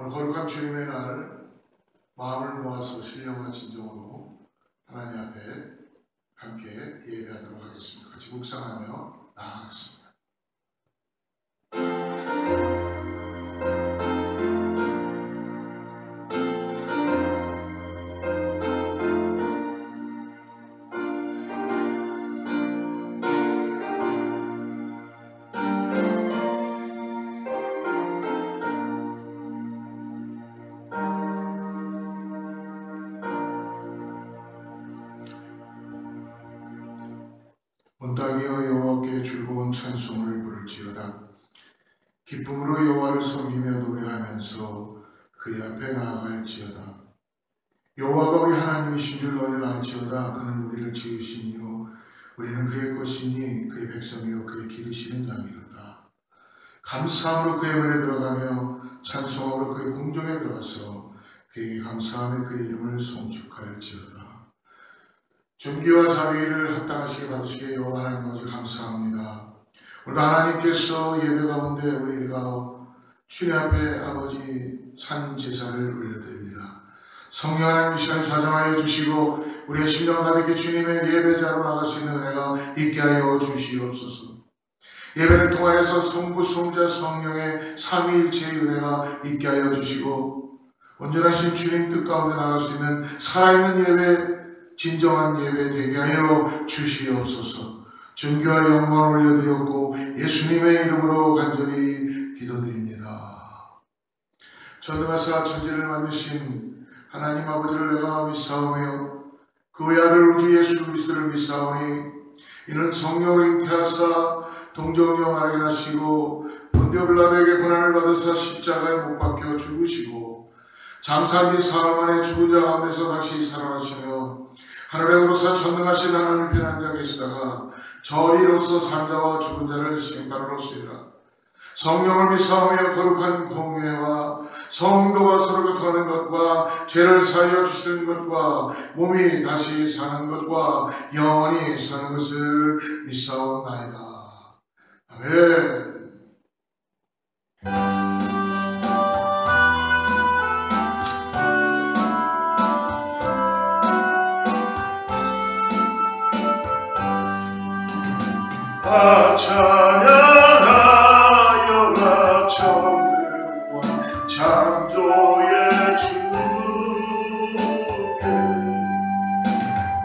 오늘 거룩한 주님의 날 마음을 모아서 신령과 진정으로 하나님 앞에 함께 예배하도록 하겠습니다. 같이 묵상하며 나아가겠습니다. 온 땅이여 여호와께 즐거운 찬송을 부를지어다. 기쁨으로 여호와를 섬기며 노래하면서 그의 앞에 나아갈지어다. 여호와가 우리 하나님이신 줄 너희는 알지어다. 그는 우리를 지으시니요 우리는 그의 것이니 그의 백성이요 그의 기르시는 양이로다. 감사함으로 그의 문에 들어가며 찬송함으로 그의 궁정에 들어가서 그에게 감사하며 그의 이름을 송축할지어다. 존귀와 자비를 합당하시게 받으시게 여호와 하나님 아버지 감사합니다. 오늘 하나님께서 예배 가운데 우리가 주님 앞에 아버지 산 제사를 올려드립니다. 성령 하나님 이 시간 좌정하여 주시고 우리의 심령 가득히 주님의 예배자로 나갈 수 있는 은혜가 있게 하여 주시옵소서. 예배를 통하여서 성부, 성자, 성령의 삼위일체의 은혜가 있게 하여 주시고 온전하신 주님 뜻 가운데 나갈 수 있는 살아있는 예배, 진정한 예배 되게 하여 주시옵소서. 존귀와 영광을 올려드렸고 예수님의 이름으로 간절히 기도드립니다. 전능하사 천지를 만드신 하나님 아버지를 내가 믿사오며 그 외아들 우주 예수 그리스도를 믿사오니 이는 성령을 잉태하사 동정녀 마리아 나시고 본디오 빌라도에게 고난을 받으사 십자가에 못 박혀 죽으시고 장사 뒤 사흘 만에 죽은 자 가운데서 다시 살아나시며 하늘에 오르사 전능하신 하나님 편한 자 계시다가 저리로서 산자와 죽은 자를 심판으로쓰리라. 성령을 믿사오며 거룩한 공회와 성도가 서로 교통하는 것과 죄를 사하여 주시는 것과 몸이 다시 사는 것과 영원히 사는 것을 믿사옵나이다. 아멘. 찬양하여라 천능과 창조의 주께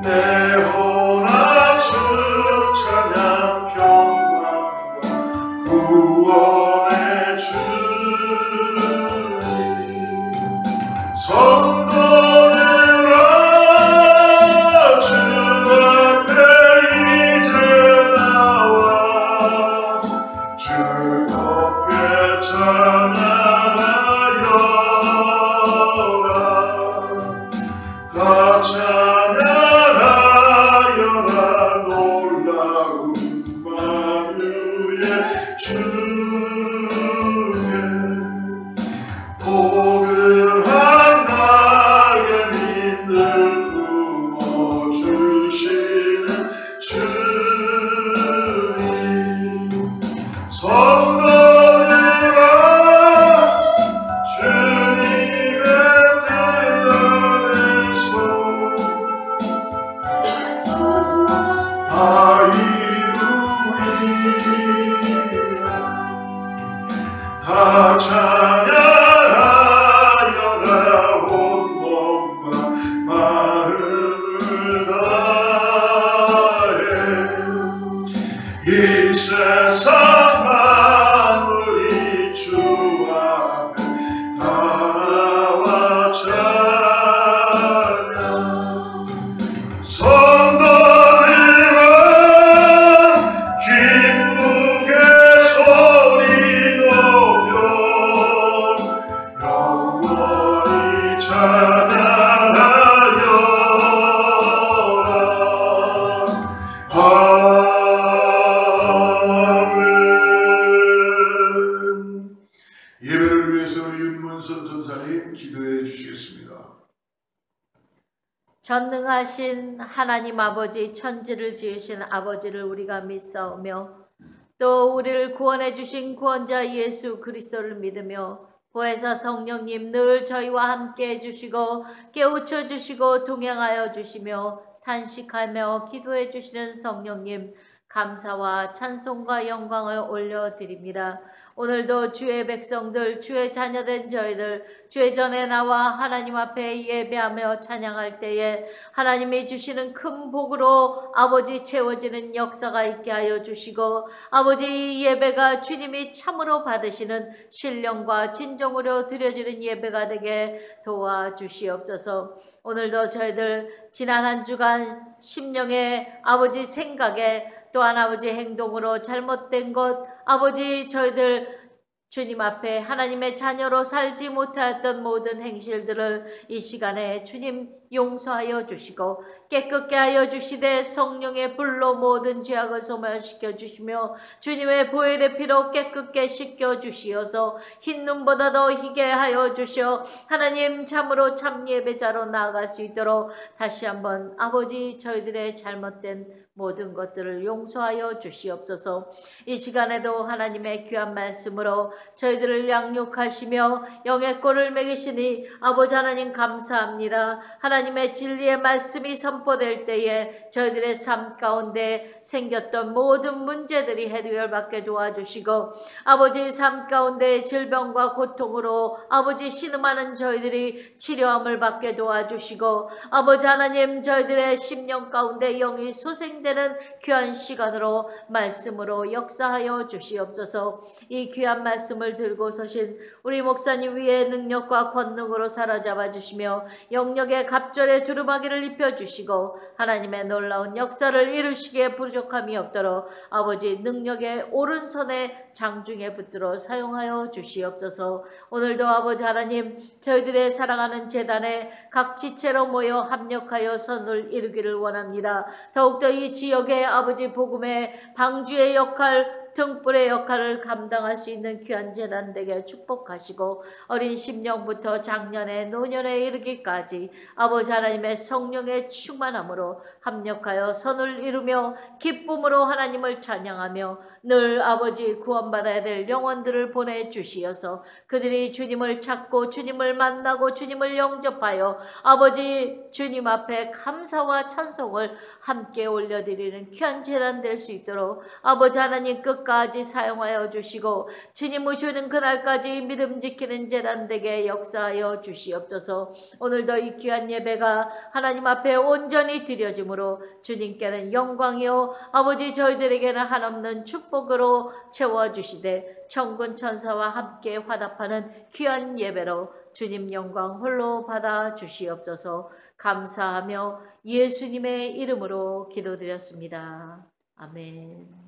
내 혼합주 찬양 평강과 구원의 주님 성도들아 주 앞에 이제 즐겁게 찬양하여라. 다 찬양하여라. 놀라운 만유의 주께 포근한 낙엽인들 품어주시는 주님 성도들아 주님의 뜻 안에서 다 이루리라. 다 찬양하여라. 온 몸과 마음을 다해 이 세상 만물이 주 앞에 다 나와 찬양 성도들아 기쁘게 소리 높여 영원히 찬양하여라. 예배를 위해서 우리 윤문선 전사님 기도해 주시겠습니다. 전능하신 하나님 아버지, 천지를 지으신 아버지를 우리가 믿사오며 또 우리를 구원해 주신 구원자 예수 그리스도를 믿으며 보혜사 성령님 늘 저희와 함께 해주시고 깨우쳐 주시고 동행하여 주시며 탄식하며 기도해 주시는 성령님 감사와 찬송과 영광을 올려드립니다. 오늘도 주의 백성들, 주의 자녀된 저희들, 주의 전에 나와 하나님 앞에 예배하며 찬양할 때에 하나님이 주시는 큰 복으로 아버지 채워지는 역사가 있게 하여 주시고 아버지 이 예배가 주님이 참으로 받으시는 신령과 진정으로 드려지는 예배가 되게 도와주시옵소서. 오늘도 저희들 지난 한 주간 심령의 아버지 생각에 또한 아버지 행동으로 잘못된 것 아버지 저희들 주님 앞에 하나님의 자녀로 살지 못하였던 모든 행실들을 이 시간에 주님 용서하여 주시고 깨끗게 하여 주시되 성령의 불로 모든 죄악을 소멸시켜 주시며 주님의 보혈의 피로 깨끗게 씻겨 주시어서 흰 눈보다 더 희게 하여 주시어 하나님 참으로 참 예배자로 나아갈 수 있도록 다시 한번 아버지 저희들의 잘못된 모든 것들을 용서하여 주시옵소서. 이 시간에도 하나님의 귀한 말씀으로 저희들을 양육하시며 영의 꼴을 먹이시니 아버지 하나님 감사합니다. 하나님의 진리의 말씀이 선포될 때에 저희들의 삶 가운데 생겼던 모든 문제들이 해결받게 도와주시고 아버지 삶 가운데 질병과 고통으로 아버지 신음하는 저희들이 치료함을 받게 도와주시고 아버지 하나님 저희들의 심령 가운데 영이 소생되는 귀한 시간으로 말씀으로 역사하여 주시옵소서. 이 귀한 말씀을 들고 서신 우리 목사님 위에 능력과 권능으로 사로잡아 주시며 영역의 갑절의 두루마기를 입혀주시고 하나님의 놀라운 역사를 이루시기에 부족함이 없도록 아버지 능력의 오른손에 장중에 붙들어 사용하여 주시옵소서. 오늘도 아버지 하나님 저희들의 사랑하는 재단에 각 지체로 모여 합력하여 선을 이루기를 원합니다. 더욱더 이 지역의 아버지 복음의 방주의 역할 등불의 역할을 감당할 수 있는 귀한 재단 되게 축복하시고 어린 심령부터 장년의 노년에 이르기까지 아버지 하나님의 성령의 충만함으로 합력하여 선을 이루며 기쁨으로 하나님을 찬양하며 늘 아버지 구원받아야 될 영혼들을 보내주시어서 그들이 주님을 찾고 주님을 만나고 주님을 영접하여 아버지 주님 앞에 감사와 찬송을 함께 올려드리는 귀한 재단 될 수 있도록 아버지 하나님 끝까지 사용하여 주시고 주님 오시는 그날까지 믿음 지키는 재단 되게 역사하여 주시옵소서. 오늘도 이 귀한 예배가 하나님 앞에 온전히 드려짐으로 주님께는 영광이요 아버지 저희들에게는 한없는 축복으로 채워주시되 천군 천사와 함께 화답하는 귀한 예배로 주님 영광 홀로 받아 주시옵소서. 감사하며 예수님의 이름으로 기도드렸습니다. 아멘.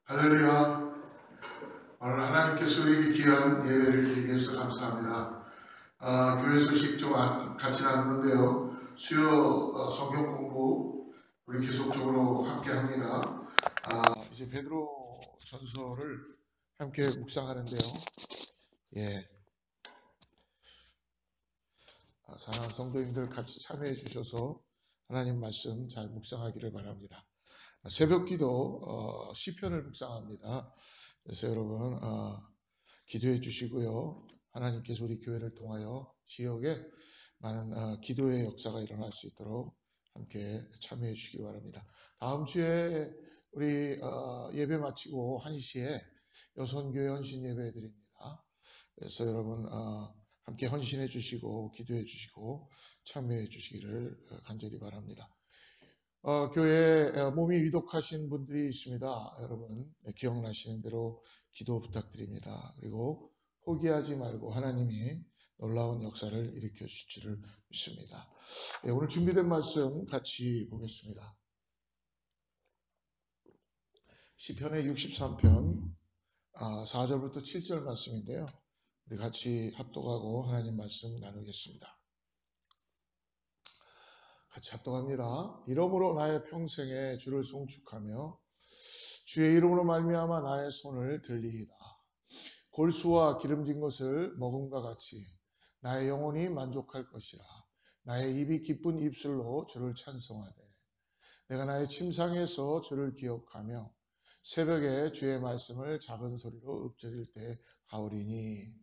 할렐루야. 오늘 하나님께서 우리에게 귀한 예배를 드리기 위해서 감사합니다. 교회 소식 좀 같이 나누는데요. 수요 성경 공부 우리 계속적으로 함께 합니다. 이제 베드로 전서를 함께 묵상하는데요. 예. 사랑하는 성도님들 같이 참여해 주셔서 하나님 말씀 잘 묵상하기를 바랍니다. 새벽 기도 시편을 묵상합니다. 그래서 여러분 기도해 주시고요. 하나님께서 우리 교회를 통하여 지역에 많은 기도의 역사가 일어날 수 있도록 함께 참여해 주시기 바랍니다. 다음 주에 우리 예배 마치고 1시에 여선교회 헌신 예배 드립니다. 그래서 여러분 함께 헌신해 주시고 기도해 주시고 참여해 주시기를 간절히 바랍니다. 교회에 몸이 위독하신 분들이 있습니다. 여러분 기억나시는 대로 기도 부탁드립니다. 그리고 포기하지 말고 하나님이 놀라운 역사를 일으켜 주실 줄을 믿습니다. 오늘 준비된 말씀 같이 보겠습니다. 시편의 63편 4절부터 7절 말씀인데요. 우리 같이 합독하고 하나님 말씀 나누겠습니다. 같이 합독합니다. 이러므로 나의 평생에 주를 송축하며 주의 이름으로 말미암아 나의 손을 들리이다. 골수와 기름진 것을 먹음과 같이 나의 영혼이 만족할 것이라. 나의 입이 기쁜 입술로 주를 찬송하되 내가 나의 침상에서 주를 기억하며 새벽에 주의 말씀을 작은 소리로 읊조릴 때 하오리니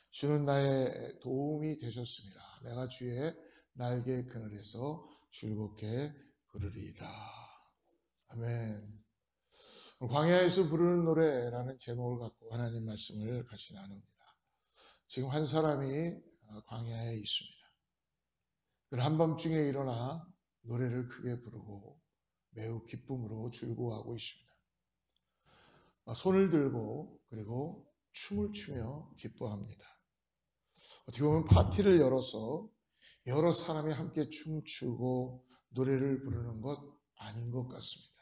주는 나의 도움이 되셨습니다. 내가 주의 날개 그늘에서 즐겁게 부르리이다. 아멘. 광야에서 부르는 노래라는 제목을 갖고 하나님 말씀을 같이 나눕니다. 지금 한 사람이 광야에 있습니다. 그는 한밤중에 일어나 노래를 크게 부르고 매우 기쁨으로 즐거워하고 있습니다. 손을 들고 그리고 춤을 추며 기뻐합니다. 어떻게 보면 파티를 열어서 여러 사람이 함께 춤추고 노래를 부르는 것 아닌 것 같습니다.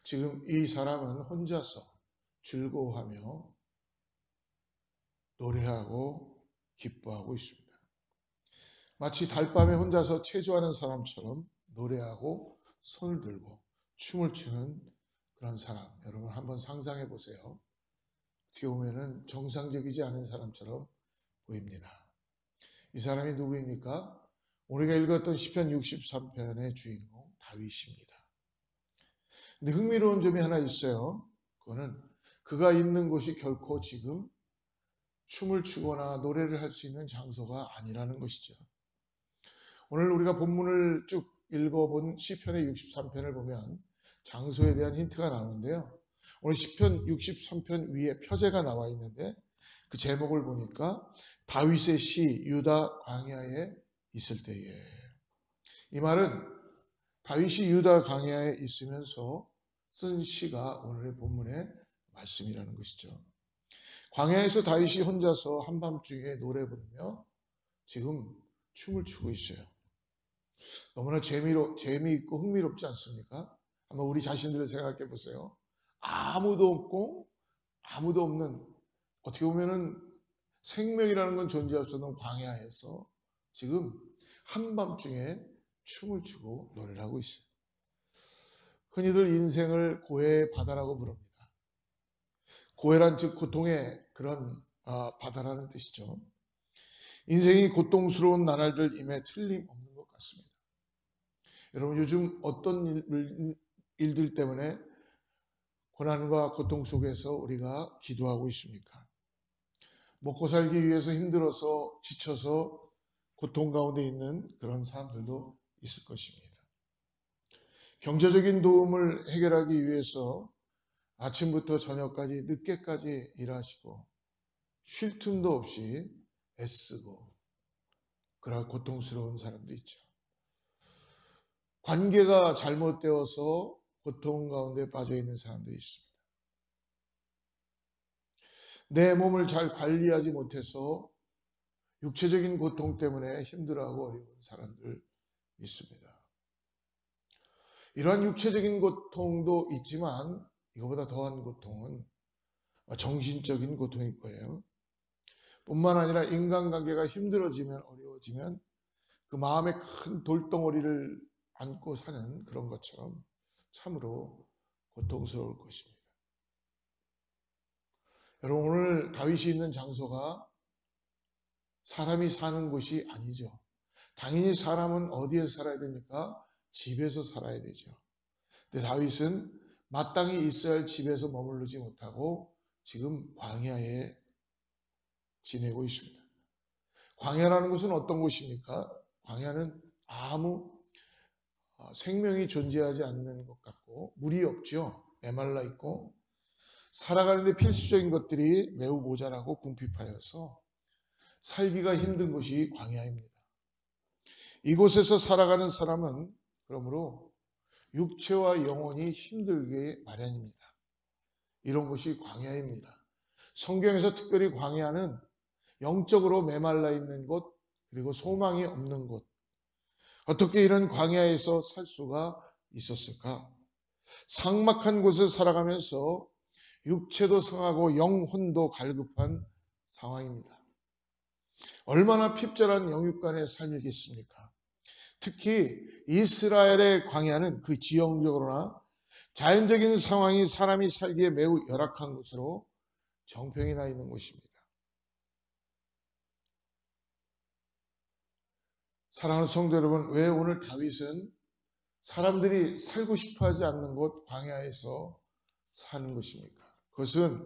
지금 이 사람은 혼자서 즐거워하며 노래하고 기뻐하고 있습니다. 마치 달밤에 혼자서 체조하는 사람처럼 노래하고 손을 들고 춤을 추는 그런 사람, 여러분 한번 상상해 보세요. 어떻게 보면은 정상적이지 않은 사람처럼 보입니다. 이 사람이 누구입니까? 우리가 읽었던 시편 63편의 주인공 다윗입니다. 근데 흥미로운 점이 하나 있어요. 그거는 그가 있는 곳이 결코 지금 춤을 추거나 노래를 할 수 있는 장소가 아니라는 것이죠. 오늘 우리가 본문을 쭉 읽어본 시편의 63편을 보면 장소에 대한 힌트가 나오는데요. 오늘 시편 63편 위에 표제가 나와 있는데 그 제목을 보니까 다윗의 시 유다 광야에 있을 때에, 이 말은 다윗이 유다 광야에 있으면서 쓴 시가 오늘의 본문의 말씀이라는 것이죠. 광야에서 다윗이 혼자서 한밤중에 노래 부르며 지금 춤을 추고 있어요. 너무나 재미있고 흥미롭지 않습니까? 한번 우리 자신들을 생각해 보세요. 아무도 없고 아무도 없는, 어떻게 보면은 생명이라는 건 존재할 수 없는 광야에서 지금 한밤중에 춤을 추고 노래를 하고 있어요. 흔히들 인생을 고해의 바다라고 부릅니다. 고해란 즉 고통의 그런 바다라는 뜻이죠. 인생이 고통스러운 나날들임에 틀림없는 것 같습니다. 여러분 요즘 어떤 일들 때문에 고난과 고통 속에서 우리가 기도하고 있습니까? 먹고 살기 위해서 힘들어서 지쳐서 고통 가운데 있는 그런 사람들도 있을 것입니다. 경제적인 도움을 해결하기 위해서 아침부터 저녁까지 늦게까지 일하시고 쉴 틈도 없이 애쓰고 그런 고통스러운 사람도 있죠. 관계가 잘못되어서 고통 가운데 빠져 있는 사람들이 있습니다. 내 몸을 잘 관리하지 못해서 육체적인 고통 때문에 힘들어하고 어려운 사람들 있습니다. 이러한 육체적인 고통도 있지만 이거보다 더한 고통은 정신적인 고통일 거예요. 뿐만 아니라 인간관계가 힘들어지면 어려워지면 그 마음에 큰 돌덩어리를 안고 사는 그런 것처럼 참으로 고통스러울 것입니다. 여러분 오늘 다윗이 있는 장소가 사람이 사는 곳이 아니죠. 당연히 사람은 어디에서 살아야 됩니까? 집에서 살아야 되죠. 근데 다윗은 마땅히 있어야 할 집에서 머무르지 못하고 지금 광야에 지내고 있습니다. 광야라는 곳은 어떤 곳입니까? 광야는 아무 생명이 존재하지 않는 것 같고 물이 없죠. 메말라 있고 살아가는데 필수적인 것들이 매우 모자라고 궁핍하여서 살기가 힘든 곳이 광야입니다. 이곳에서 살아가는 사람은 그러므로 육체와 영혼이 힘들게 마련입니다. 이런 곳이 광야입니다. 성경에서 특별히 광야는 영적으로 메말라 있는 곳, 그리고 소망이 없는 곳. 어떻게 이런 광야에서 살 수가 있었을까? 삭막한 곳에 살아가면서 육체도 상하고 영혼도 갈급한 상황입니다. 얼마나 핍절한 영육간의 삶이겠습니까? 특히 이스라엘의 광야는 그 지형적으로나 자연적인 상황이 사람이 살기에 매우 열악한 곳으로 정평이 나 있는 곳입니다. 사랑하는 성도 여러분, 왜 오늘 다윗은 사람들이 살고 싶어 하지 않는 곳 광야에서 사는 것입니까? 그것은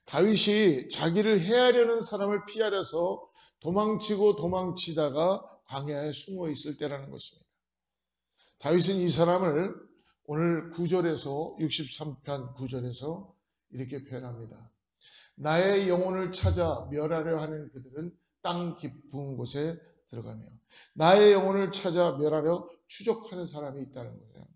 다윗이 자기를 해하려는 사람을 피하려서 도망치고 도망치다가 광야에 숨어 있을 때라는 것입니다. 다윗은 이 사람을 오늘 9절에서 63편 9절에서 이렇게 표현합니다. 나의 영혼을 찾아 멸하려 하는 그들은 땅 깊은 곳에 들어가며 나의 영혼을 찾아 멸하려 추적하는 사람이 있다는 거예요.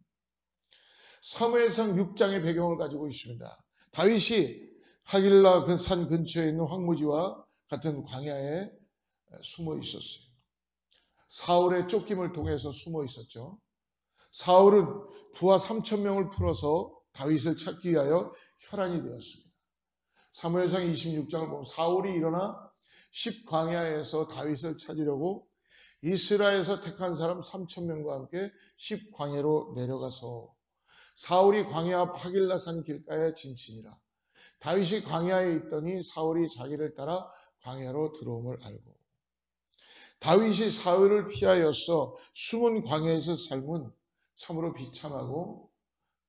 사무엘상 6장의 배경을 가지고 있습니다. 다윗이 하길라 그 산 근처에 있는 황무지와 같은 광야에 숨어 있었어요. 사울의 쫓김을 통해서 숨어 있었죠. 사울은 부하 3,000명을 풀어서 다윗을 찾기 위하여 혈안이 되었습니다. 사무엘상 26장을 보면 사울이 일어나 10광야에서 다윗을 찾으려고 이스라엘에서 택한 사람 3,000명과 함께 10광야로 내려가서 사울이 광야 앞 하길라산 길가에 진친이라. 다윗이 광야에 있더니 사울이 자기를 따라 광야로 들어옴을 알고 다윗이 사울을 피하여서 숨은 광야에서 삶은 참으로 비참하고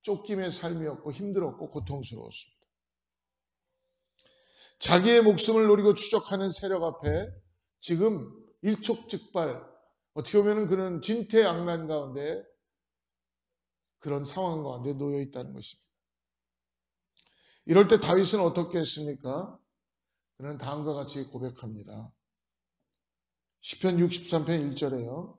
쫓김의 삶이었고 힘들었고 고통스러웠습니다. 자기의 목숨을 노리고 추적하는 세력 앞에 지금 일촉즉발, 어떻게 보면 그는 진퇴양난 가운데 그런 상황 가운데 놓여 있다는 것입니다. 이럴 때 다윗은 어떻게 했습니까? 그는 다음과 같이 고백합니다. 시편 63편 1절에요.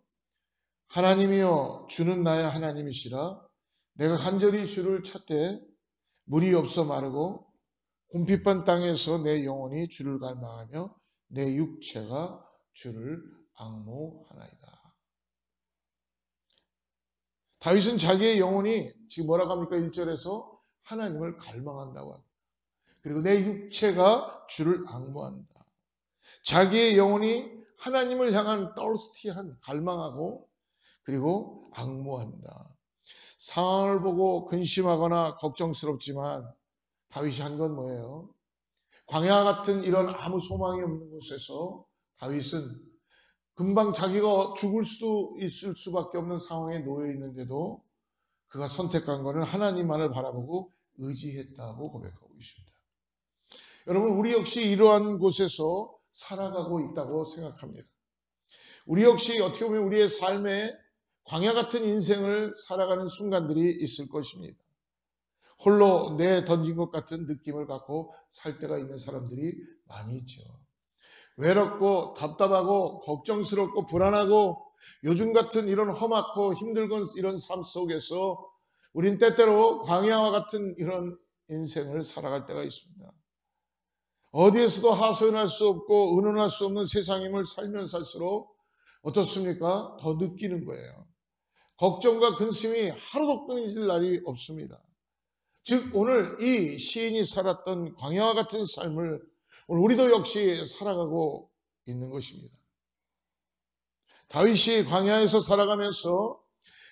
하나님이여 주는 나의 하나님이시라. 내가 간절히 주를 찾되 물이 없어 마르고 곰핍한 땅에서 내 영혼이 주를 갈망하며 내 육체가 주를 앙모하나이다. 다윗은 자기의 영혼이 지금 뭐라고 합니까? 1절에서 하나님을 갈망한다고 합니다. 그리고 내 육체가 주를 앙모한다. 자기의 영혼이 하나님을 향한 떨스티한 갈망하고 그리고 앙모한다. 상황을 보고 근심하거나 걱정스럽지만 다윗이 한 건 뭐예요? 광야 같은 이런 아무 소망이 없는 곳에서 다윗은 금방 자기가 죽을 수도 있을 수밖에 없는 상황에 놓여 있는데도 그가 선택한 것은 하나님만을 바라보고 의지했다고 고백하고 있습니다. 여러분, 우리 역시 이러한 곳에서 살아가고 있다고 생각합니다. 우리 역시 어떻게 보면 우리의 삶에 광야 같은 인생을 살아가는 순간들이 있을 것입니다. 홀로 내 던진 것 같은 느낌을 갖고 살 때가 있는 사람들이 많이 있죠. 외롭고 답답하고 걱정스럽고 불안하고 요즘 같은 이런 험악고 힘들건 이런 삶 속에서 우린 때때로 광야와 같은 이런 인생을 살아갈 때가 있습니다. 어디에서도 하소연할 수 없고 의논할 수 없는 세상임을 살면 살수록 어떻습니까? 더 느끼는 거예요. 걱정과 근심이 하루도 끊이질 날이 없습니다. 즉 오늘 이 시인이 살았던 광야와 같은 삶을 오늘 우리도 역시 살아가고 있는 것입니다. 다윗이 광야에서 살아가면서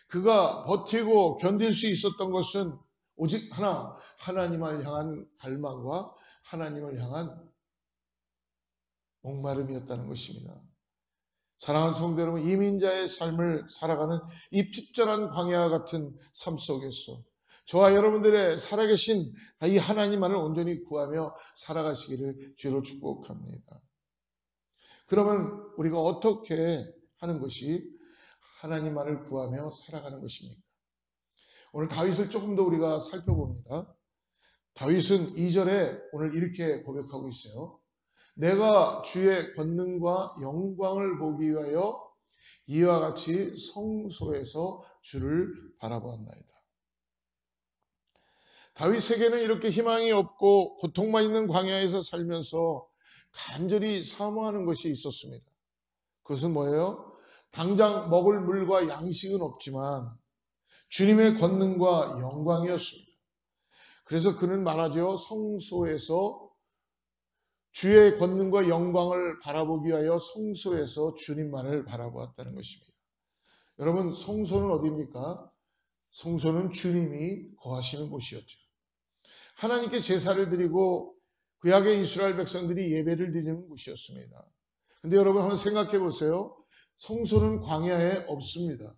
그가 버티고 견딜 수 있었던 것은 오직 하나, 하나님을 향한 갈망과 하나님을 향한 목마름이었다는 것입니다. 사랑하는 성도 여러분, 이민자의 삶을 살아가는 이 핍절한 광야 같은 삶 속에서 저와 여러분들의 살아계신 이 하나님만을 온전히 구하며 살아가시기를 주로 축복합니다. 그러면 우리가 어떻게 하는 것이 하나님만을 구하며 살아가는 것입니까? 오늘 다윗을 조금 더 우리가 살펴봅니다. 다윗은 2절에 오늘 이렇게 고백하고 있어요. 내가 주의 권능과 영광을 보기 위하여 이와 같이 성소에서 주를 바라보았나이다. 다윗에게는 이렇게 희망이 없고 고통만 있는 광야에서 살면서 간절히 사모하는 것이 있었습니다. 그것은 뭐예요? 당장 먹을 물과 양식은 없지만 주님의 권능과 영광이었습니다. 그래서 그는 말하죠. 성소에서 주의 권능과 영광을 바라보기 위하여 성소에서 주님만을 바라보았다는 것입니다. 여러분, 성소는 어디입니까? 성소는 주님이 거하시는 곳이었죠. 하나님께 제사를 드리고 구약의 이스라엘 백성들이 예배를 드리는 곳이었습니다. 근데 여러분 한번 생각해 보세요. 성소는 광야에 없습니다.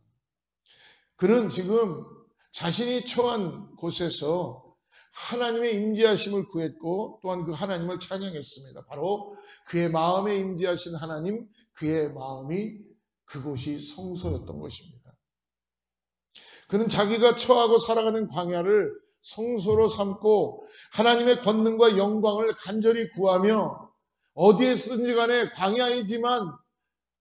그는 지금 자신이 처한 곳에서 하나님의 임재하심을 구했고 또한 그 하나님을 찬양했습니다. 바로 그의 마음에 임재하신 하나님, 그의 마음이 그곳이 성소였던 것입니다. 그는 자기가 처하고 살아가는 광야를 성소로 삼고 하나님의 권능과 영광을 간절히 구하며 어디에서든지 간에 광야이지만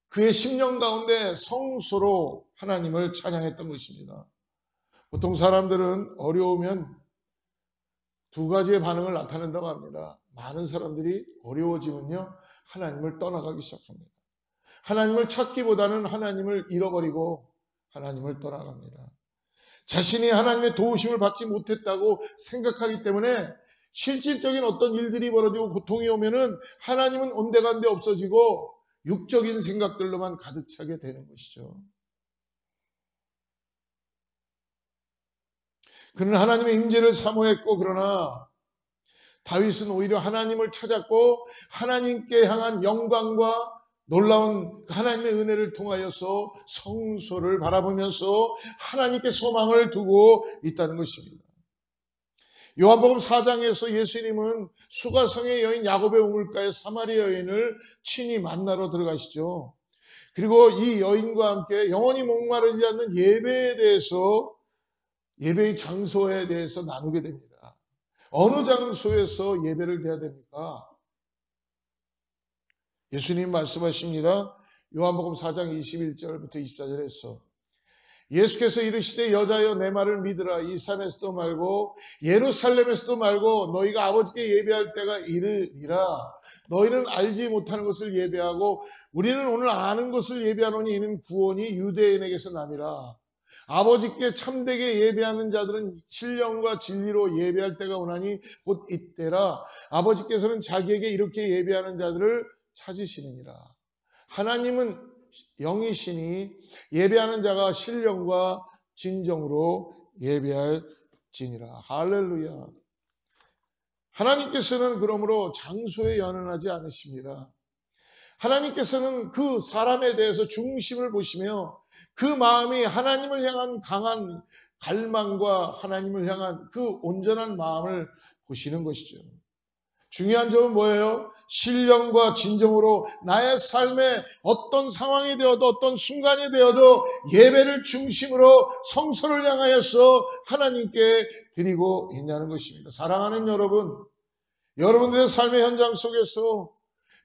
그의 심령 가운데 성소로 하나님을 찬양했던 것입니다. 보통 사람들은 어려우면 두 가지의 반응을 나타낸다고 합니다. 많은 사람들이 어려워지면요, 하나님을 떠나가기 시작합니다. 하나님을 찾기보다는 하나님을 잃어버리고 하나님을 떠나갑니다. 자신이 하나님의 도우심을 받지 못했다고 생각하기 때문에 실질적인 어떤 일들이 벌어지고 고통이 오면은 하나님은 온데간데 없어지고 육적인 생각들로만 가득 차게 되는 것이죠. 그는 하나님의 임재를 사모했고, 그러나 다윗은 오히려 하나님을 찾았고 하나님께 향한 영광과 놀라운 하나님의 은혜를 통하여서 성소를 바라보면서 하나님께 소망을 두고 있다는 것입니다. 요한복음 4장에서 예수님은 수가성의 여인 야곱의 우물가에 사마리아 여인을 친히 만나러 들어가시죠. 그리고 이 여인과 함께 영원히 목마르지 않는 예배에 대해서, 예배의 장소에 대해서 나누게 됩니다. 어느 장소에서 예배를 드려야 됩니까? 예수님 말씀하십니다. 요한복음 4장 21절부터 24절에서 예수께서 이르시되 여자여 내 말을 믿으라. 이 산에서도 말고 예루살렘에서도 말고 너희가 아버지께 예배할 때가 이르리라. 너희는 알지 못하는 것을 예배하고 우리는 오늘 아는 것을 예배하노니 이는 구원이 유대인에게서 남이라. 아버지께 참되게 예배하는 자들은 신령과 진리로 예배할 때가 오나니 곧 이때라. 아버지께서는 자기에게 이렇게 예배하는 자들을 찾으시느니라. 하나님은 영이시니 예배하는 자가 신령과 진정으로 예배할지니라. 할렐루야. 하나님께서는 그러므로 장소에 연연하지 않으십니다. 하나님께서는 그 사람에 대해서 중심을 보시며 그 마음이 하나님을 향한 강한 갈망과 하나님을 향한 그 온전한 마음을 보시는 것이죠. 중요한 점은 뭐예요? 신령과 진정으로 나의 삶에 어떤 상황이 되어도 어떤 순간이 되어도 예배를 중심으로 성소를 향하여서 하나님께 드리고 있냐는 것입니다. 사랑하는 여러분, 여러분들의 삶의 현장 속에서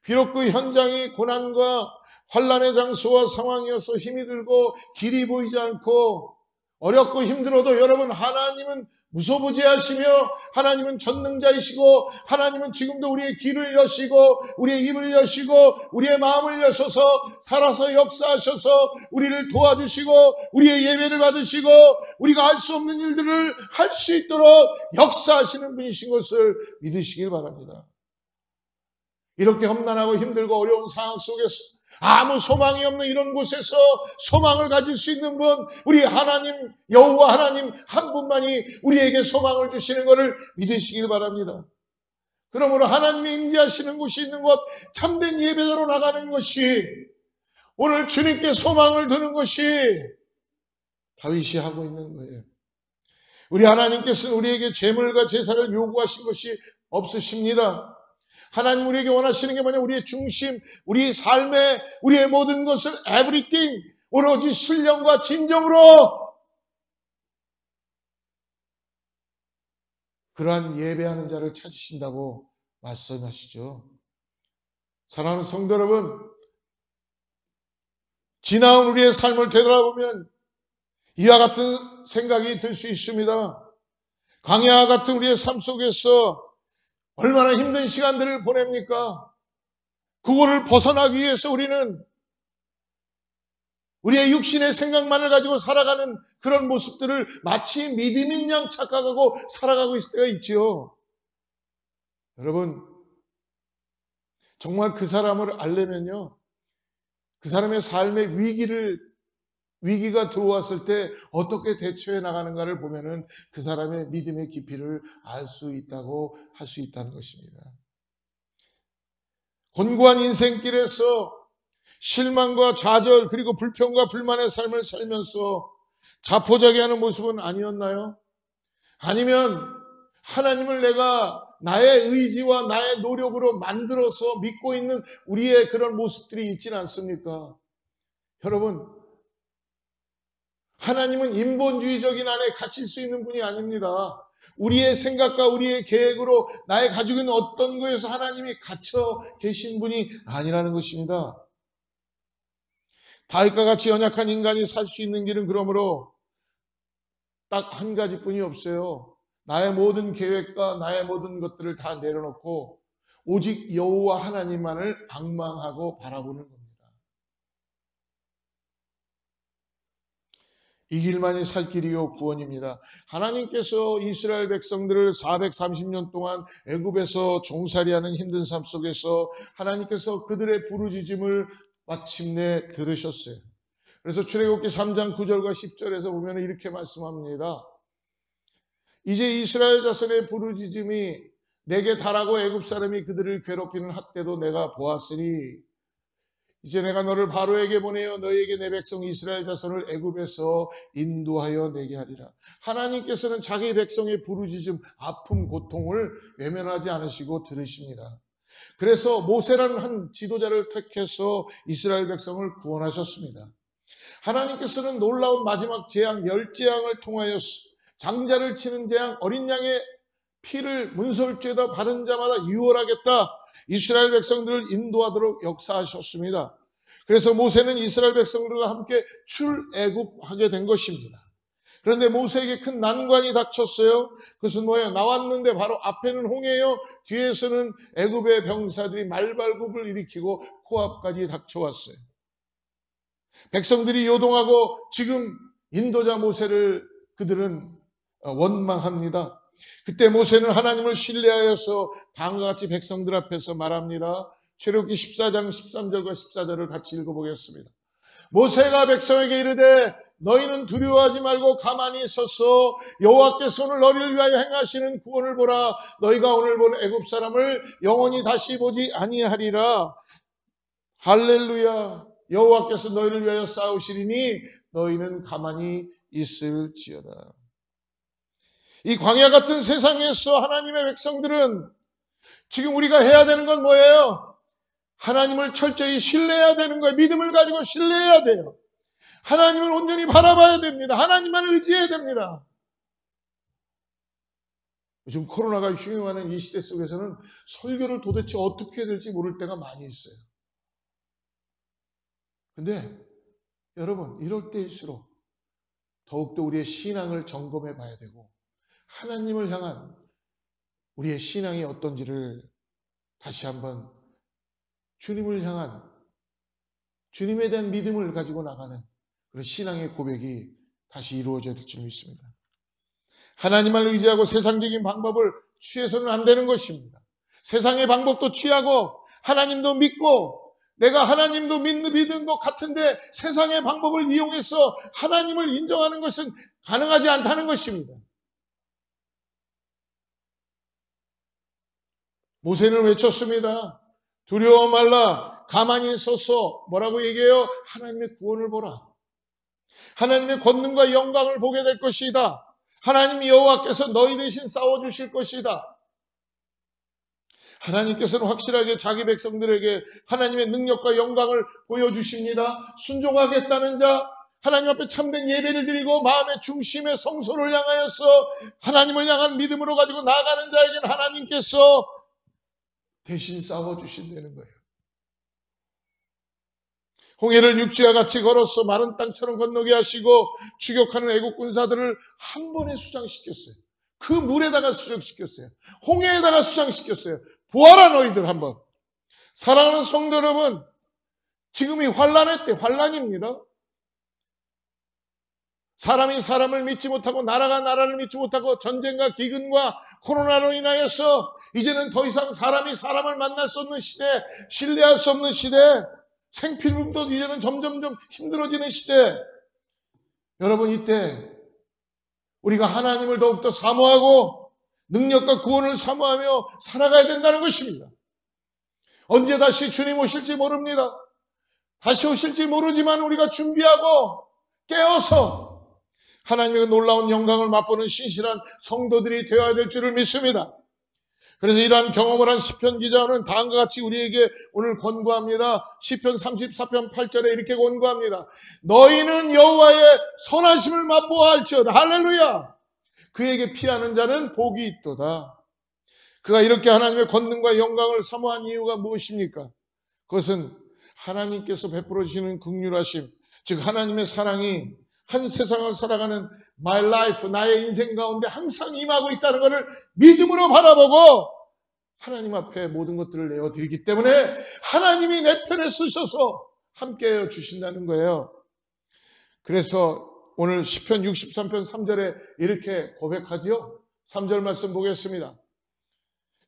비록 그 현장이 고난과 환난의 장소와 상황이어서 힘이 들고 길이 보이지 않고 어렵고 힘들어도 여러분, 하나님은 무소부재하시며 하나님은 전능자이시고 하나님은 지금도 우리의 길을 여시고 우리의 입을 여시고 우리의 마음을 여셔서 살아서 역사하셔서 우리를 도와주시고 우리의 예배를 받으시고 우리가 할 수 없는 일들을 할 수 있도록 역사하시는 분이신 것을 믿으시길 바랍니다. 이렇게 험난하고 힘들고 어려운 상황 속에서 아무 소망이 없는 이런 곳에서 소망을 가질 수 있는 분, 우리 하나님, 여호와 하나님 한 분만이 우리에게 소망을 주시는 것을 믿으시길 바랍니다. 그러므로 하나님이 임재하시는 곳이 있는 곳, 참된 예배자로 나가는 것이, 오늘 주님께 소망을 두는 것이 다윗이 하고 있는 거예요. 우리 하나님께서는 우리에게 제물과 제사를 요구하신 것이 없으십니다. 하나님 우리에게 원하시는 게 뭐냐? 우리의 중심, 우리 삶의 우리의 모든 것을 everything 오로지 신령과 진정으로 그러한 예배하는 자를 찾으신다고 말씀하시죠. 사랑하는 성도 여러분, 지나온 우리의 삶을 되돌아보면 이와 같은 생각이 들 수 있습니다. 광야와 같은 우리의 삶 속에서 얼마나 힘든 시간들을 보냅니까? 그거를 벗어나기 위해서 우리는 우리의 육신의 생각만을 가지고 살아가는 그런 모습들을 마치 믿음인 양 착각하고 살아가고 있을 때가 있지요. 여러분, 정말 그 사람을 알려면요, 그 사람의 삶의 위기가 들어왔을 때 어떻게 대처해 나가는가를 보면은 그 사람의 믿음의 깊이를 알 수 있다고 할 수 있다는 것입니다. 곤고한 인생길에서 실망과 좌절 그리고 불평과 불만의 삶을 살면서 자포자기하는 모습은 아니었나요? 아니면 하나님을 내가 나의 의지와 나의 노력으로 만들어서 믿고 있는 우리의 그런 모습들이 있지는 않습니까? 여러분, 하나님은 인본주의적인 안에 갇힐 수 있는 분이 아닙니다. 우리의 생각과 우리의 계획으로 나의 가지고 있는 어떤 거에서 하나님이 갇혀 계신 분이 아니라는 것입니다. 다윗과 같이 연약한 인간이 살 수 있는 길은 그러므로 딱 한 가지뿐이 없어요. 나의 모든 계획과 나의 모든 것들을 다 내려놓고 오직 여호와 하나님만을 앙망하고 바라보는 겁니다. 이 길만이 살 길이요 구원입니다. 하나님께서 이스라엘 백성들을 430년 동안 애굽에서 종살이하는 힘든 삶 속에서 하나님께서 그들의 부르짖음을 마침내 들으셨어요. 그래서 출애굽기 3장 9절과 10절에서 보면 이렇게 말씀합니다. 이제 이스라엘 자손의 부르짖음이 내게 달하고 애굽 사람이 그들을 괴롭히는 학대도 내가 보았으니 이제 내가 너를 바로에게 보내어 너희에게 내 백성 이스라엘 자손을 애굽에서 인도하여 내게 하리라. 하나님께서는 자기 백성의 부르짖음, 아픔, 고통을 외면하지 않으시고 들으십니다. 그래서 모세라는 한 지도자를 택해서 이스라엘 백성을 구원하셨습니다. 하나님께서는 놀라운 마지막 재앙, 열재앙을 통하여 장자를 치는 재앙, 어린 양의 피를 문설주에다 바른 자마다 유월하겠다. 이스라엘 백성들을 인도하도록 역사하셨습니다. 그래서 모세는 이스라엘 백성들과 함께 출애굽하게 된 것입니다. 그런데 모세에게 큰 난관이 닥쳤어요. 그것은 뭐예요? 나왔는데 바로 앞에는 홍해요. 뒤에서는 애굽의 병사들이 말발굽을 일으키고 코앞까지 닥쳐왔어요. 백성들이 요동하고 지금 인도자 모세를 그들은 원망합니다. 그때 모세는 하나님을 신뢰하여서 다음과 같이 백성들 앞에서 말합니다. 출애굽기 14장 13절과 14절을 같이 읽어보겠습니다. 모세가 백성에게 이르되 너희는 두려워하지 말고 가만히 서서 여호와께서 오늘 너희를 위하여 행하시는 구원을 보라. 너희가 오늘 본 애굽 사람을 영원히 다시 보지 아니하리라. 할렐루야. 여호와께서 너희를 위하여 싸우시리니 너희는 가만히 있을지어다. 이 광야 같은 세상에서 하나님의 백성들은 지금 우리가 해야 되는 건 뭐예요? 하나님을 철저히 신뢰해야 되는 거예요. 믿음을 가지고 신뢰해야 돼요. 하나님을 온전히 바라봐야 됩니다. 하나님만 의지해야 됩니다. 요즘 코로나가 흉흉하는 이 시대 속에서는 설교를 도대체 어떻게 해야 될지 모를 때가 많이 있어요. 근데 여러분, 이럴 때일수록 더욱더 우리의 신앙을 점검해 봐야 되고 하나님을 향한 우리의 신앙이 어떤지를 다시 한번 주님을 향한 주님에 대한 믿음을 가지고 나가는 그런 신앙의 고백이 다시 이루어져야 될 줄 믿습니다. 하나님을 의지하고 세상적인 방법을 취해서는 안 되는 것입니다. 세상의 방법도 취하고 하나님도 믿고 내가 하나님도 믿는 것 같은데 세상의 방법을 이용해서 하나님을 인정하는 것은 가능하지 않다는 것입니다. 모세는 외쳤습니다. 두려워 말라. 가만히 서서 뭐라고 얘기해요? 하나님의 구원을 보라. 하나님의 권능과 영광을 보게 될 것이다. 하나님 여호와께서 너희 대신 싸워주실 것이다. 하나님께서는 확실하게 자기 백성들에게 하나님의 능력과 영광을 보여주십니다. 순종하겠다는 자, 하나님 앞에 참된 예배를 드리고 마음의 중심에 성소를 향하여서 하나님을 향한 믿음으로 가지고 나아가는 자에게는 하나님께서 대신 싸워주신다는 거예요. 홍해를 육지와 같이 걸어서 마른 땅처럼 건너게 하시고 추격하는 애국 군사들을 한 번에 수장시켰어요. 그 물에다가 수장시켰어요. 홍해에다가 수장시켰어요. 보아라 너희들 한번. 사랑하는 성도 여러분, 지금이 환난의 때, 환난입니다. 사람이 사람을 믿지 못하고 나라가 나라를 믿지 못하고 전쟁과 기근과 코로나로 인하여서 이제는 더 이상 사람이 사람을 만날 수 없는 시대, 신뢰할 수 없는 시대, 생필품도 이제는 점점점 힘들어지는 시대. 여러분, 이때 우리가 하나님을 더욱더 사모하고 능력과 구원을 사모하며 살아가야 된다는 것입니다. 언제 다시 주님 오실지 모릅니다. 다시 오실지 모르지만 우리가 준비하고 깨어서 하나님의 놀라운 영광을 맛보는 신실한 성도들이 되어야 될 줄을 믿습니다. 그래서 이러한 경험을 한 시편 기자는 다음과 같이 우리에게 오늘 권고합니다. 시편 34편 8절에 이렇게 권고합니다. 너희는 여호와의 선하심을 맛보아 알지어다. 할렐루야. 그에게 피하는 자는 복이 있도다. 그가 이렇게 하나님의 권능과 영광을 사모한 이유가 무엇입니까? 그것은 하나님께서 베풀어 주시는 긍휼하심, 즉 하나님의 사랑이 한 세상을 살아가는 my life, 나의 인생 가운데 항상 임하고 있다는 것을 믿음으로 바라보고 하나님 앞에 모든 것들을 내어드리기 때문에 하나님이 내 편에 서셔서 함께해 주신다는 거예요. 그래서 오늘 시편 63편 3절에 이렇게 고백하지요. 3절 말씀 보겠습니다.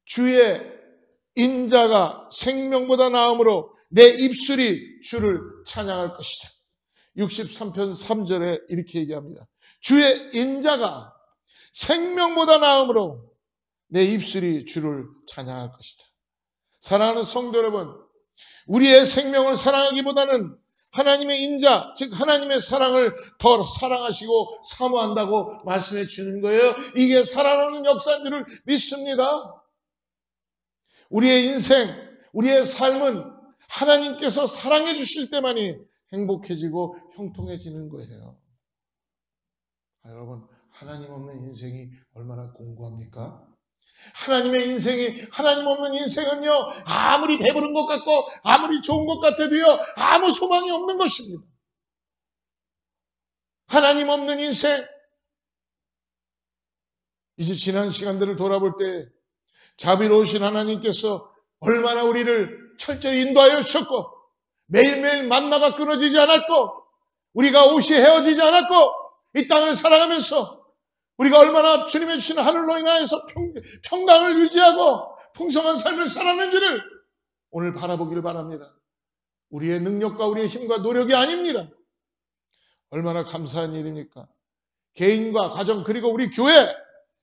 주의 인자가 생명보다 나음으로 내 입술이 주를 찬양할 것이다. 63편 3절에 이렇게 얘기합니다. 주의 인자가 생명보다 나음으로 내 입술이 주를 찬양할 것이다. 사랑하는 성도 여러분, 우리의 생명을 사랑하기보다는 하나님의 인자, 즉 하나님의 사랑을 더 사랑하시고 사모한다고 말씀해 주는 거예요. 이게 살아나는 역사인 줄을 믿습니다. 우리의 인생, 우리의 삶은 하나님께서 사랑해 주실 때만이 행복해지고 형통해지는 거예요. 여러분, 하나님 없는 인생이 얼마나 공고합니까? 하나님의 인생이, 하나님 없는 인생은요, 아무리 배부른 것 같고 아무리 좋은 것 같아도요, 아무 소망이 없는 것입니다. 하나님 없는 인생, 이제 지난 시간들을 돌아볼 때 자비로우신 하나님께서 얼마나 우리를 철저히 인도하여 주셨고, 매일매일 만나가 끊어지지 않았고, 우리가 옷이 헤어지지 않았고, 이 땅을 살아가면서 우리가 얼마나 주님의 주시는 하늘로 인하여서 평강을 유지하고 풍성한 삶을 살았는지를 오늘 바라보기를 바랍니다. 우리의 능력과 우리의 힘과 노력이 아닙니다. 얼마나 감사한 일입니까? 개인과 가정 그리고 우리 교회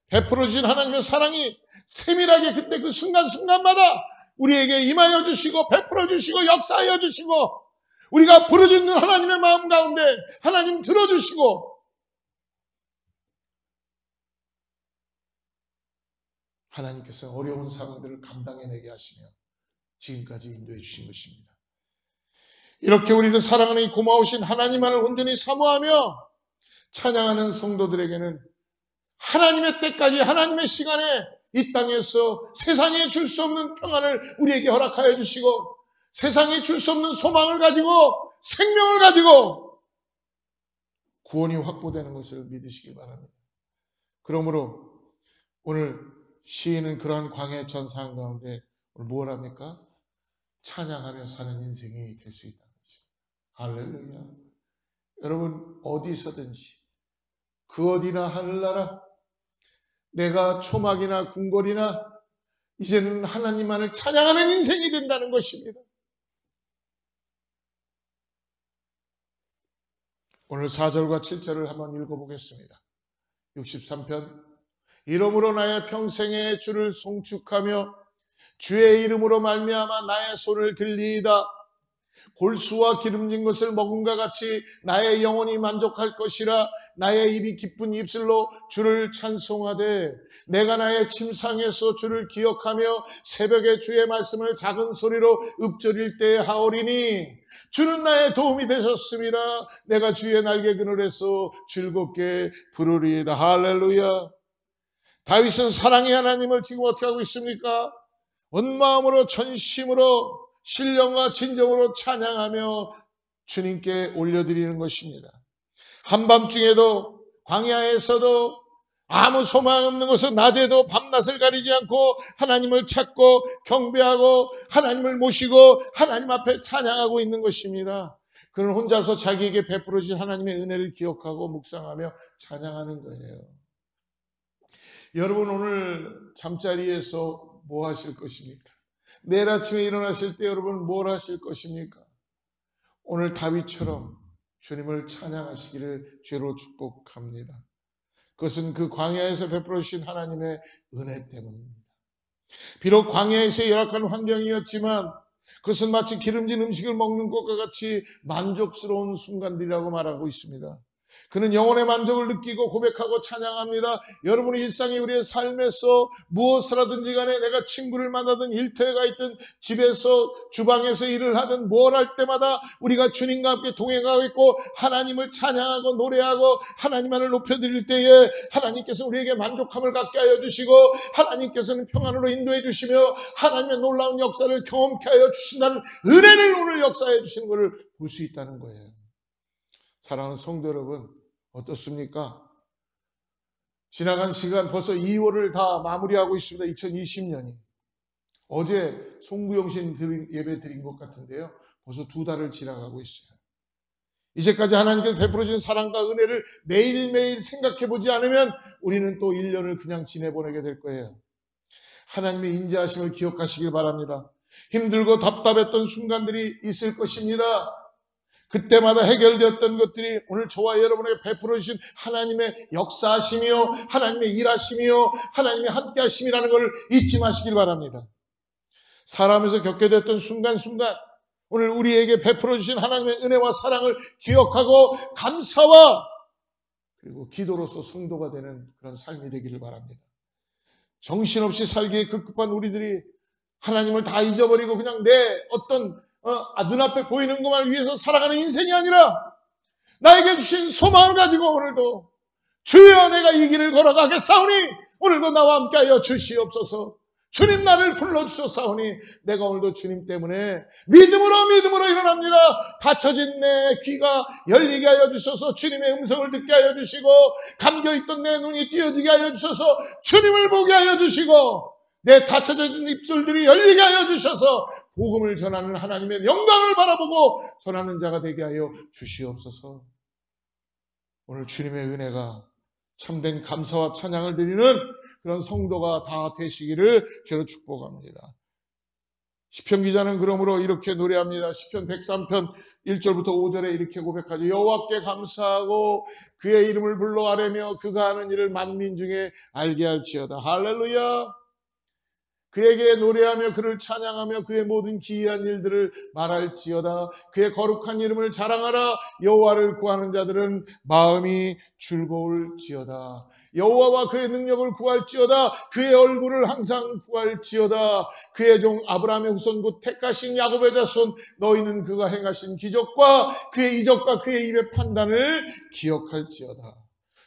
베풀어 주신 하나님의 사랑이 세밀하게 그때 그 순간순간마다 우리에게 임하여 주시고 베풀어 주시고 역사하여 주시고 우리가 부르짖는 하나님의 마음 가운데 하나님 들어주시고 하나님께서 어려운 상황들을 감당해내게 하시며 지금까지 인도해 주신 것입니다. 이렇게 우리를 사랑하는 이 고마우신 하나님만을 온전히 사모하며 찬양하는 성도들에게는 하나님의 때까지 하나님의 시간에 이 땅에서 세상에 줄 수 없는 평안을 우리에게 허락하여 주시고 세상에 줄 수 없는 소망을 가지고 생명을 가지고 구원이 확보되는 것을 믿으시기 바랍니다. 그러므로 오늘 시인은 그러한 광야의 전상 가운데 오늘 뭘 합니까? 찬양하며 사는 인생이 될 수 있다는 거죠. 할렐루야. 여러분 어디서든지 그 어디나 하늘나라 내가 초막이나 궁궐이나 이제는 하나님만을 찬양하는 인생이 된다는 것입니다. 오늘 4절과 7절을 한번 읽어보겠습니다. 63편 이러므로 나의 평생에 주를 송축하며 주의 이름으로 말미암아 나의 손을 들리이다. 골수와 기름진 것을 먹음과 같이 나의 영혼이 만족할 것이라. 나의 입이 기쁜 입술로 주를 찬송하되 내가 나의 침상에서 주를 기억하며 새벽에 주의 말씀을 작은 소리로 읊조릴 때에 하오리니 주는 나의 도움이 되셨음이라. 내가 주의 날개 그늘에서 즐겁게 부르리이다. 할렐루야. 다윗은 사랑의 하나님을 지금 어떻게 하고 있습니까? 온 마음으로 전심으로 신령과 진정으로 찬양하며 주님께 올려드리는 것입니다. 한밤중에도 광야에서도 아무 소망 없는 곳은 낮에도 밤낮을 가리지 않고 하나님을 찾고 경배하고 하나님을 모시고 하나님 앞에 찬양하고 있는 것입니다. 그는 혼자서 자기에게 베풀어 주신 하나님의 은혜를 기억하고 묵상하며 찬양하는 거예요. 여러분 오늘 잠자리에서 뭐 하실 것입니까? 내일 아침에 일어나실 때 여러분 뭘 하실 것입니까? 오늘 다윗처럼 주님을 찬양하시기를 죄로 축복합니다. 그것은 그 광야에서 베풀어 주신 하나님의 은혜 때문입니다. 비록 광야에서 열악한 환경이었지만 그것은 마치 기름진 음식을 먹는 것과 같이 만족스러운 순간들이라고 말하고 있습니다. 그는 영혼의 만족을 느끼고 고백하고 찬양합니다. 여러분의 일상이 우리의 삶에서 무엇을 하든지 간에 내가 친구를 만나든 일터에 가 있든 집에서 주방에서 일을 하든 뭘 할 때마다 우리가 주님과 함께 동행하고 있고 하나님을 찬양하고 노래하고 하나님만을 높여드릴 때에 하나님께서 우리에게 만족함을 갖게 하여 주시고 하나님께서는 평안으로 인도해 주시며 하나님의 놀라운 역사를 경험케 하여 주신다는 은혜를 오늘 역사해 주시는 것을 볼 수 있다는 거예요. 사랑하는 성도 여러분, 어떻습니까? 지나간 시간 벌써 2월을 다 마무리하고 있습니다. 2020년이. 어제 송구영신 예배 드린 것 같은데요. 벌써 2달을 지나가고 있어요. 이제까지 하나님께서 베풀어 주신 사랑과 은혜를 매일매일 생각해 보지 않으면 우리는 또 1년을 그냥 지내보내게 될 거예요. 하나님의 인자하심을 기억하시길 바랍니다. 힘들고 답답했던 순간들이 있을 것입니다. 그때마다 해결되었던 것들이 오늘 저와 여러분에게 베풀어 주신 하나님의 역사하심이요, 하나님의 일하심이요, 하나님의 함께하심이라는 것을 잊지 마시길 바랍니다. 살아가면서 겪게 됐던 순간순간 오늘 우리에게 베풀어 주신 하나님의 은혜와 사랑을 기억하고 감사와 그리고 기도로서 성도가 되는 그런 삶이 되기를 바랍니다. 정신없이 살기에 급급한 우리들이 하나님을 다 잊어버리고 그냥 내 어떤 눈앞에 보이는 것만을 위해서 살아가는 인생이 아니라 나에게 주신 소망을 가지고 오늘도 주여 내가 이 길을 걸어가겠사오니 오늘도 나와 함께하여 주시옵소서. 주님 나를 불러주셨사오니 내가 오늘도 주님 때문에 믿음으로 일어납니다. 닫혀진 내 귀가 열리게 하여 주셔서 주님의 음성을 듣게 하여 주시고 감겨있던 내 눈이 띄어지게 하여 주셔서 주님을 보게 하여 주시고 내 닫혀진 입술들이 열리게 하여 주셔서 복음을 전하는 하나님의 영광을 바라보고 전하는 자가 되게 하여 주시옵소서. 오늘 주님의 은혜가 참된 감사와 찬양을 드리는 그런 성도가 다 되시기를 주로 축복합니다. 시편 기자는 그러므로 이렇게 노래합니다. 시편 103편 1절부터 5절에 이렇게 고백하죠. 여호와께 감사하고 그의 이름을 불러 아뢰며 그가 하는 일을 만민 중에 알게 할지어다. 할렐루야. 그에게 노래하며 그를 찬양하며 그의 모든 기이한 일들을 말할지어다. 그의 거룩한 이름을 자랑하라. 여호와를 구하는 자들은 마음이 즐거울지어다. 여호와와 그의 능력을 구할지어다. 그의 얼굴을 항상 구할지어다. 그의 종 아브라함의 후손 곧 택하신 야곱의 자손 너희는 그가 행하신 기적과 그의 이적과 그의 입의 판단을 기억할지어다.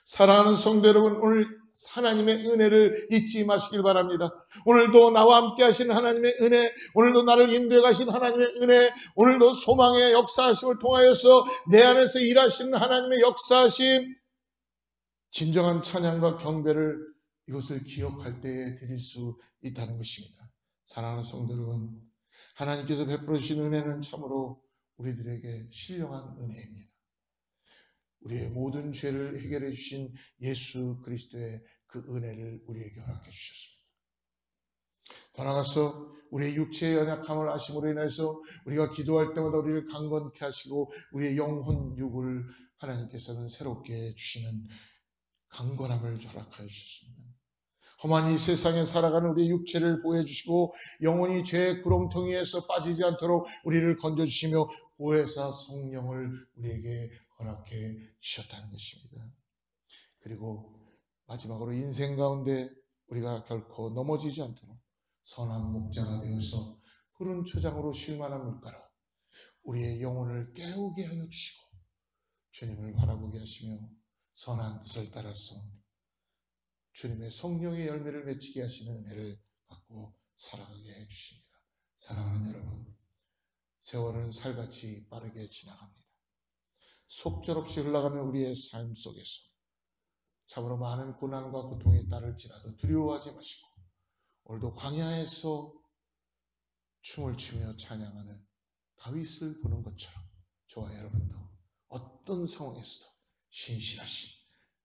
사랑하는 성도 여러분, 오늘 하나님의 은혜를 잊지 마시길 바랍니다. 오늘도 나와 함께 하신 하나님의 은혜, 오늘도 나를 인도해 가신 하나님의 은혜, 오늘도 소망의 역사하심을 통하여서 내 안에서 일하시는 하나님의 역사하심, 진정한 찬양과 경배를 이것을 기억할 때에 드릴 수 있다는 것입니다. 사랑하는 성도 여러분, 하나님께서 베풀어 주신 은혜는 참으로 우리들에게 신령한 은혜입니다. 우리의 모든 죄를 해결해 주신 예수 그리스도의 그 은혜를 우리에게 허락해 주셨습니다. 더 나아가서 우리의 육체의 연약함을 아심으로 인해서 우리가 기도할 때마다 우리를 강건케 하시고 우리의 영혼 육을 하나님께서는 새롭게 주시는 강건함을 허락하여 주셨습니다. 험한 이 세상에 살아가는 우리의 육체를 보호해 주시고 영혼이 죄의 구렁텅이에서 빠지지 않도록 우리를 건져주시며 보혜사 성령을 우리에게 허락해 주셨다는 것입니다. 그리고 마지막으로 인생 가운데 우리가 결코 넘어지지 않도록 선한 목자가 되어서 푸른 초장으로 쉴만한 물가로 우리의 영혼을 깨우게 하여 주시고 주님을 바라보게 하시며 선한 뜻을 따라서 주님의 성령의 열매를 맺히게 하시는 은혜를 갖고 살아가게 해 주십니다. 사랑하는 여러분, 세월은 살같이 빠르게 지나갑니다. 속절없이 흘러가는 우리의 삶 속에서 참으로 많은 고난과 고통이 따를지라도 두려워하지 마시고 오늘도 광야에서 춤을 추며 찬양하는 다윗을 보는 것처럼 저와 여러분도 어떤 상황에서도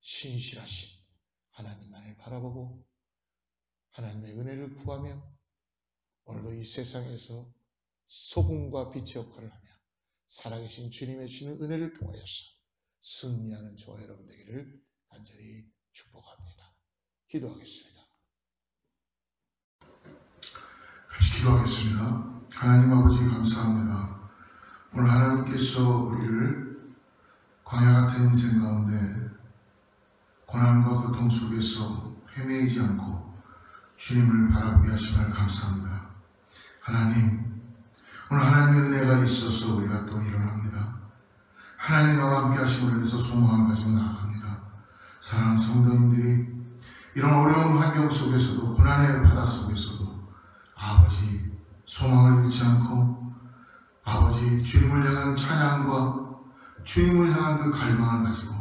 신실하신 하나님만을 바라보고 하나님의 은혜를 구하며 오늘도 이 세상에서 소금과 빛의 역할을 하며 살아계신 주님의 주시는 은혜를 통하여서 승리하는 저와 여러분 되기를 간절히 축복합니다. 기도하겠습니다. 같이 기도하겠습니다. 하나님 아버지 감사합니다. 오늘 하나님께서 우리를 광야 같은 인생 가운데 고난과 고통 속에서 헤매이지 않고 주님을 바라보게 하심을 감사합니다. 하나님, 오늘 하나님의 은혜가 있어서 우리가 또 일어납니다. 하나님이 나와 함께 하심을 위해서 소망을 가지고 나아갑니다. 사랑하는 성도님들이 이런 어려운 환경 속에서도, 고난의 바다 속에서도 아버지 소망을 잃지 않고 아버지 주님을 향한 찬양과 주님을 향한 그 갈망을 가지고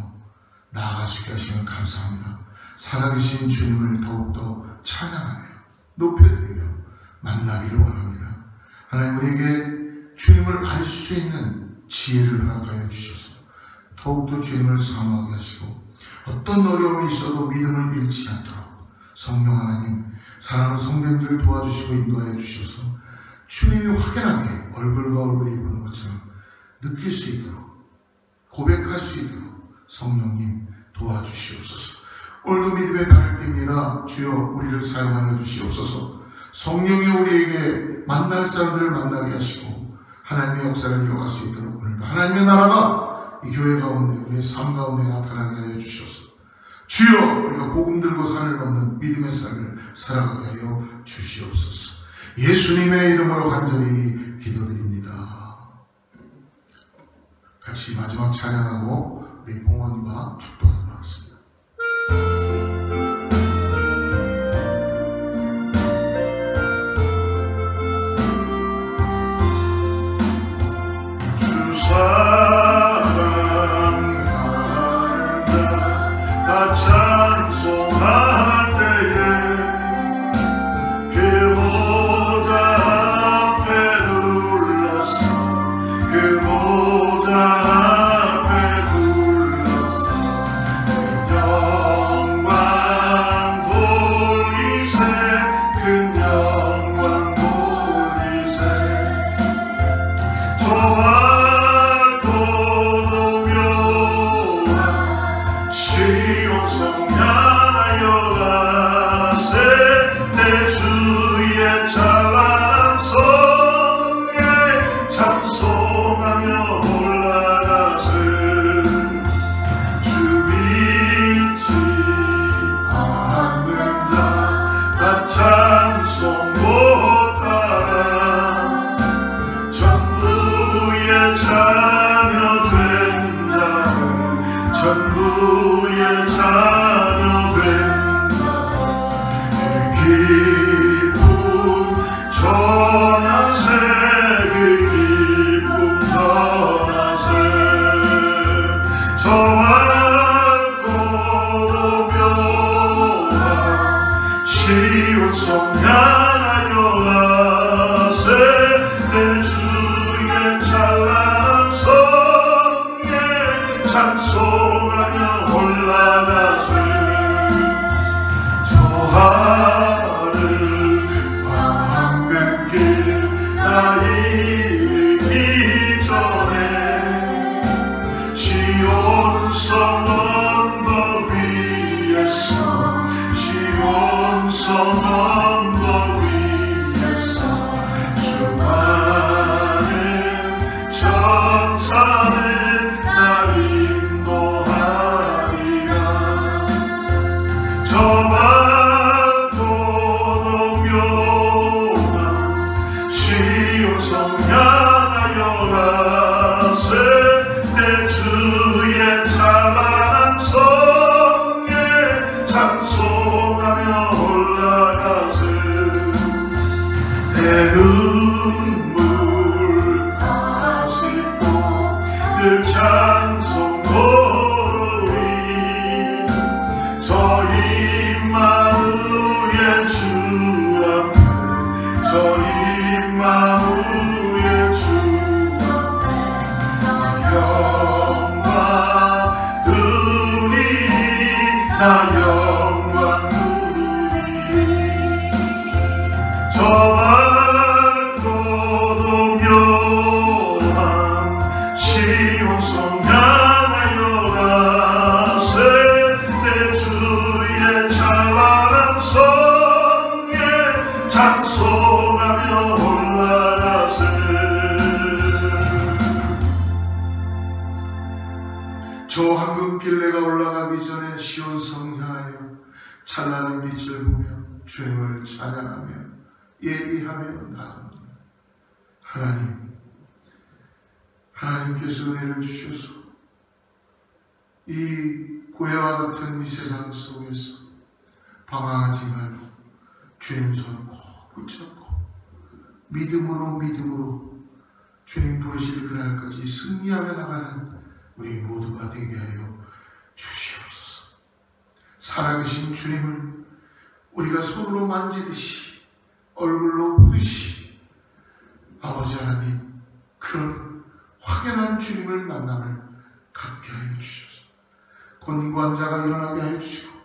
나아갈 수 있게 하시면 감사합니다. 살아계신 주님을 더욱더 찬양하며 높여드리며 만나기를 원합니다. 하나님, 우리에게 주님을 알 수 있는 지혜를 허락하여 주셔서 더욱더 주님을 사모하게 하시고 어떤 어려움이 있어도 믿음을 잃지 않도록 성령 하나님, 사랑하는 성도님들을 도와주시고 인도하여 주셔서 주님이 확연하게 얼굴과 얼굴이 보는 것처럼 느낄 수 있도록, 고백할 수 있도록 성령님 도와주시옵소서. 오늘도 믿음의 발을 띱니다. 주여 우리를 사용하여 주시옵소서. 성령이 우리에게 만날 사람들을 만나게 하시고 하나님의 역사를 이뤄갈 수 있도록 오늘도 하나님의 나라가 이 교회 가운데, 우리의 삶 가운데 나타나게 하여 주셔서 주여 우리가 복음 들고 산을 넘는 믿음의 삶을 살아가게 하여 주시옵소서. 예수님의 이름으로 간절히 기도드립니다. 같이 마지막 찬양하고 우리 봉헌과 축도하도록 하겠습니다. 시온 성령 저 황금 길레가 올라가기 전에 시온성 향하여 찬란한 빛을 보며 주님을 찬양하며 예비하며 나갑니다. 하나님께서 은혜를 주셔서 이 고해와 같은 이 세상 속에서 방황하지 말고 주님 손 꼭 붙잡고 믿음으로 주님 부르실 그날까지 승리하며 나가는 우리 모두가 되게 하여 주시옵소서. 살아계신 주님을 우리가 손으로 만지듯이 얼굴로 보듯이 아버지 하나님 그런 확연한 주님을 만남을 갖게 하여 주셔서 곤고한 자가 일어나게 하여 주시고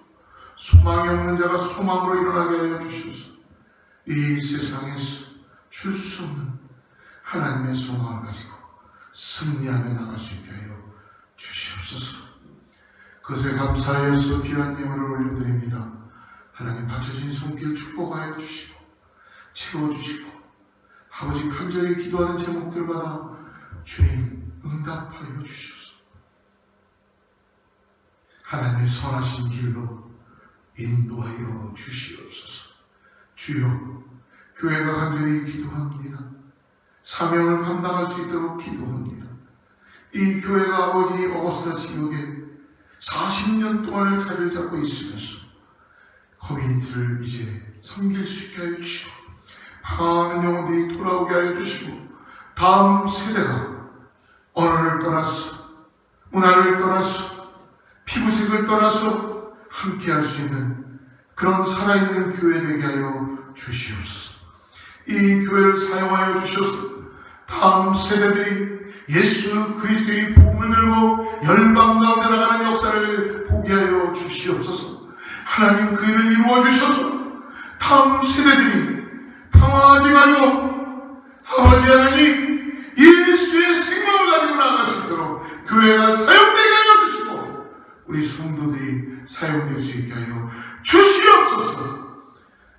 소망이 없는 자가 소망으로 일어나게 하여 주셔서 이 세상에서 줄 수 없는 하나님의 소망을 가지고 승리하며 나갈 수 있게 하여 주시옵소서. 그것에 감사하여서 귀한 예물을 올려드립니다. 하나님 받쳐진 손길 축복하여 주시고 채워주시고 아버지 간절히 기도하는 제목들마다 주님 응답하여 주셔서 하나님의 선하신 길로 인도하여 주시옵소서. 주여, 교회가 간절히 기도합니다. 사명을 감당할 수 있도록 기도합니다. 이 교회가 아버지 어거스타 지역에 40년 동안을 자리를 잡고 있으면서 커뮤니티를 이제 섬길 수 있게 하여 주시고 방황하는 영혼들이 돌아오게 하여 주시고 다음 세대가 언어를 떠나서 문화를 떠나서 피부색을 떠나서 함께할 수 있는 그런 살아있는 교회 되게 하여 주시옵소서. 이 교회를 사용하여 주셔서 다음 세대들이 예수 그리스도의 복음을 들고 열방 가운데 나가는 역사를 보게 하여 주시옵소서. 하나님 그 일을 이루어 주셔서 다음 세대들이 방황하지 말고 아버지 하나님 예수의 생명을 가지고 나아갈 수 있도록 교회가 사용되게 하여 주시고 우리 성도들이 사용될 수 있게 하여 주시옵소서.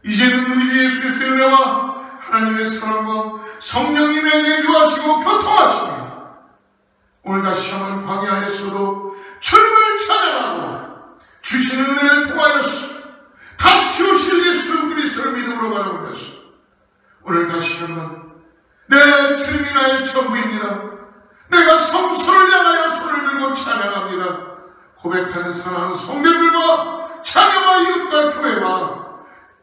이제는 우리 주 예수 그리스도의 은혜와 하나님의 사랑과 성령님의 내주하시고 교통하시며 오늘 다시 한번 광야에서도 주님을 찬양하고 주시는 은혜를 통하여서 다시 오실 예수 그리스도를 믿음으로 바라보면서 오늘 다시 한번 내 주님이 나의 전부입니다. 내가 성소를 향하여 손을 들고 찬양합니다. 고백하는 사랑하는 성도들과 자녀와 이웃과 교회와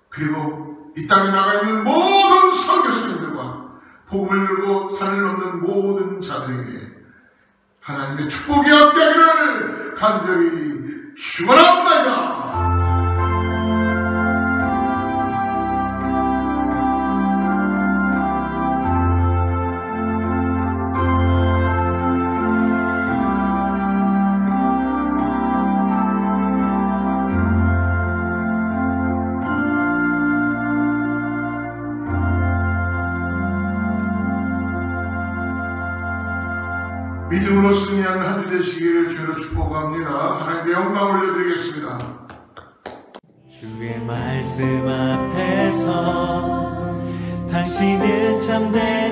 그리고 이 땅에 나가 있는 모든 선교사님들과 복음을 들고 산을 넘는 모든 자들에게 하나님의 축복이 함께하기를 간절히 축원합니다. 믿음으로 승리하는 한 주 되시기를 주로 축복합니다. 하나님께 영광 올려드리겠습니다. 주의 말씀 앞에서 당신은 참된